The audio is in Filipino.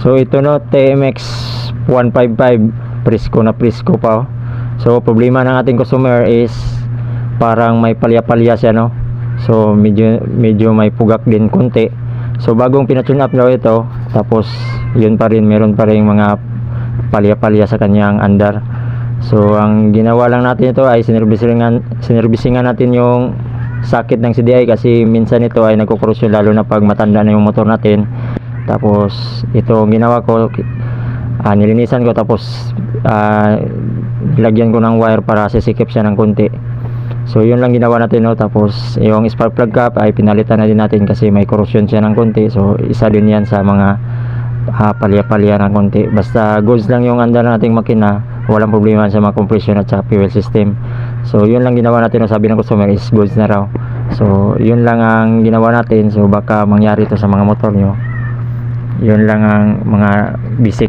So ito no, TMX 155, presko na presko pa oh. So problema ng ating customer is parang may palya-palya siya no. So medyo may pugak din konti. So bagong pinatune up daw ito, tapos yun pa rin, meron pa rin mga palya-palya sa kanyang andar. So ang ginawa lang natin ito ay sinerbisingan natin yung sakit ng CDI, kasi minsan ito ay nagkukorosyon lalo na pag matanda na yung motor natin. Tapos ito ang ginawa ko, nilinisan ko, tapos lagyan ko ng wire para sisikip siya ng konti. So yun lang ginawa natin no. Tapos yung spark plug cap ay pinalitan na din natin kasi may corrosion siya ng konti. So isa din yan sa mga palya-palya ng konti. Basta goods lang yung andar nating makina, walang problema sa mga compression at saka fuel system. So yun lang ginawa natin no. Sabi ng customer is goods na raw. So yun lang ang ginawa natin. So baka mangyari to sa mga motor nyo. Yun lang ang mga basic